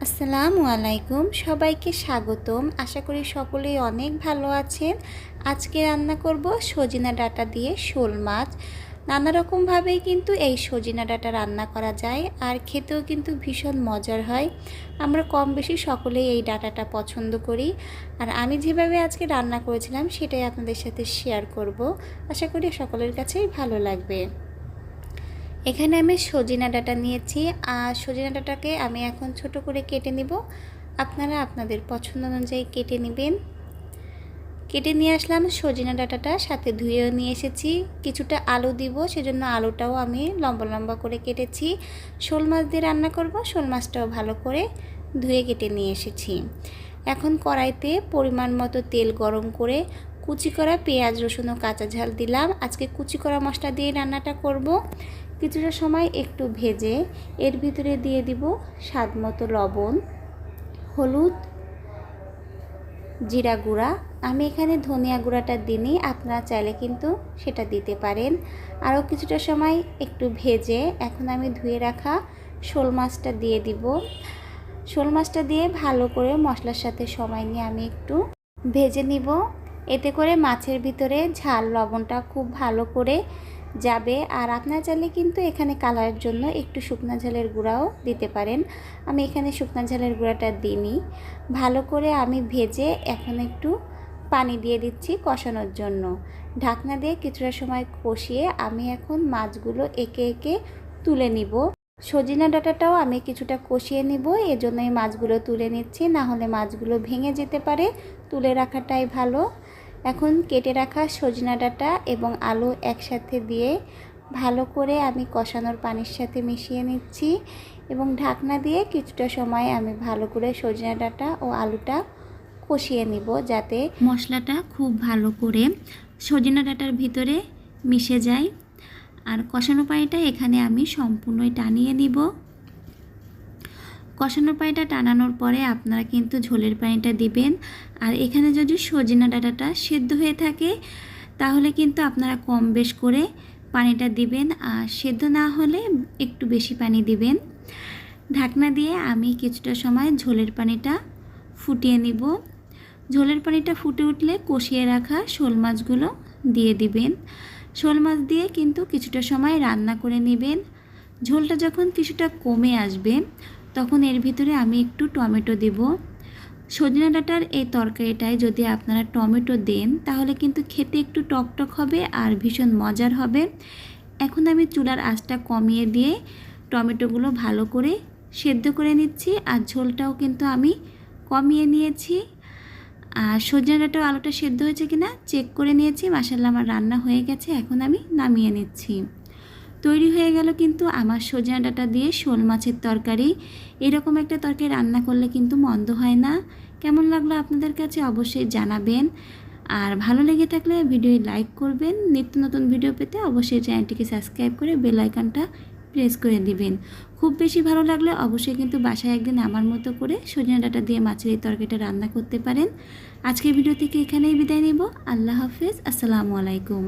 আসসালামু আলাইকুম, সবাইকে স্বাগতম। আশা করি সকলেই অনেক ভালো আছেন। আজকে রান্না করব সজিনা ডাঁটা দিয়ে শোল মাছ। নানা রকমভাবেই কিন্তু এই সজিনা ডাঁটা রান্না করা যায়, আর খেতেও কিন্তু ভীষণ মজার হয়। আমরা কম বেশি সকলেই এই ডাঁটাটা পছন্দ করি, আর আমি যেভাবে আজকে রান্না করেছিলাম সেটাই আপনাদের সাথে শেয়ার করব। আশা করি সকলের কাছেই ভালো লাগবে। এখানে আমি সজিনা ডাঁটা নিয়েছি, আর সজিনা ডাঁটাকে আমি এখন ছোট করে কেটে নিব। আপনারা আপনাদের পছন্দ অনুযায়ী কেটে নেবেন। কেটে নিয়ে আসলাম সজিনা ডাঁটাটা, সাথে ধুয়েও নিয়ে এসেছি। কিছুটা আলু দিব, সেজন্য আলুটাও আমি লম্বা লম্বা করে কেটেছি। শোল মাছ দিয়ে রান্না করব, শোল মাছটাও ভালো করে ধুয়ে কেটে নিয়ে এসেছি। এখন কড়াইতে পরিমাণ মতো তেল গরম করে কুচি করা পেঁয়াজ, রসুন ও কাঁচা ঝাল দিলাম। আজকে কুচি করা মশলা দিয়ে রান্নাটা করব। কিছুটা সময় একটু ভেজে এর ভিতরে দিয়ে দিব স্বাদ মতো লবণ, হলুদ, জিরা গুঁড়া। আমি এখানে ধনিয়া গুঁড়াটা দিইনি, আপনারা চাইলে কিন্তু সেটা দিতে পারেন। আরও কিছুটা সময় একটু ভেজে এখন আমি ধুয়ে রাখা শোল মাছটা দিয়ে দিব। শোল মাছটা দিয়ে ভালো করে মশলার সাথে সময় নিয়ে আমি একটু ভেজে নিব। এতে করে মাছের ভিতরে ঝাল লবণটা খুব ভালো করে যাবে। আর আপনারা চাইলে কিন্তু এখানে কালারের জন্য একটু শুকনা ঝালের গুঁড়াও দিতে পারেন। আমি এখানে শুকনা ঝালের গুঁড়াটা দিইনি। ভালো করে আমি ভেজে এখন একটু পানি দিয়ে দিচ্ছি কষানোর জন্য। ঢাকনা দিয়ে কিছুটা সময় কষিয়ে আমি এখন মাছগুলো একে একে তুলে নিব। সজিনা ডাঁটাটাও আমি কিছুটা কষিয়ে নিব, এজন্য এই মাছগুলো তুলে নিচ্ছি, না হলে মাছগুলো ভেঙে যেতে পারে। তুলে রাখাটাই ভালো। এখন কেটে রাখা সজিনা ডাঁটা এবং আলু একসাথে দিয়ে ভালো করে আমি কষানোর পানির সাথে মিশিয়ে নিচ্ছি, এবং ঢাকনা দিয়ে কিছুটা সময় আমি ভালো করে সজিনা ডাঁটা ও আলুটা কষিয়ে নিব, যাতে মশলাটা খুব ভালো করে সজিনা ডাঁটার ভিতরে মিশে যায়। আর কষানো পানিটা এখানে আমি সম্পূর্ণই টানিয়ে নিব। কষানোর পানিটা টানানোর পরে আপনারা কিন্তু ঝোলের পানিটা দিবেন। আর এখানে যদি সজিনা ডাঁটাটা সেদ্ধ হয়ে থাকে তাহলে কিন্তু আপনারা কম বেশ করে পানিটা দিবেন, আর সেদ্ধ না হলে একটু বেশি পানি দিবেন। ঢাকনা দিয়ে আমি কিছুটা সময় ঝোলের পানিটা ফুটিয়ে নিব। ঝোলের পানিটা ফুটে উঠলে কষিয়ে রাখা শোল মাছগুলো দিয়ে দিবেন। শোল মাছ দিয়ে কিন্তু কিছুটা সময় রান্না করে নেবেন। ঝোলটা যখন কিছুটা কমে আসবে তখন এর ভিতরে আমি একটু টমেটো দেব। সজনা ডাঁটার এই তরকারিটায় যদি আপনারা টমেটো দেন তাহলে কিন্তু খেতে একটু টকটক হবে আর ভীষণ মজার হবে। এখন আমি চুলার আঁচটা কমিয়ে দিয়ে টমেটোগুলো ভালো করে সেদ্ধ করে নিচ্ছি, আর ঝোলটাও কিন্তু আমি কমিয়ে নিয়েছি। আর সজনা ডাঁটা আলুটা সেদ্ধ হয়েছে কিনা চেক করে নিয়েছি। মাশাআল্লাহ, আমার রান্না হয়ে গেছে। এখন আমি নামিয়ে নিচ্ছি। তৈরি হয়ে গেল কিন্তু আমার সজনা ডাঁটা দিয়ে শোল মাছের তরকারি। এরকম একটা তরকারি রান্না করলে কিন্তু মন্দ হয় না। কেমন লাগলো আপনাদের কাছে অবশ্যই জানাবেন, আর ভালো লেগে থাকলে ভিডিও লাইক করবেন। নিত্য নতুন ভিডিও পেতে অবশ্যই চ্যানেলটিকে সাবস্ক্রাইব করে বেল আইকনটা প্রেস করে দিবেন। খুব বেশি ভালো লাগলে অবশ্যই কিন্তু বাসায় একদিন আমার মতো করে সজনা ডাঁটা দিয়ে মাছের এই তরকারিটা রান্না করতে পারেন। আজকের ভিডিও থেকে এখানেই বিদায় নেব। আল্লাহ হাফেজ, আসসালামু আলাইকুম।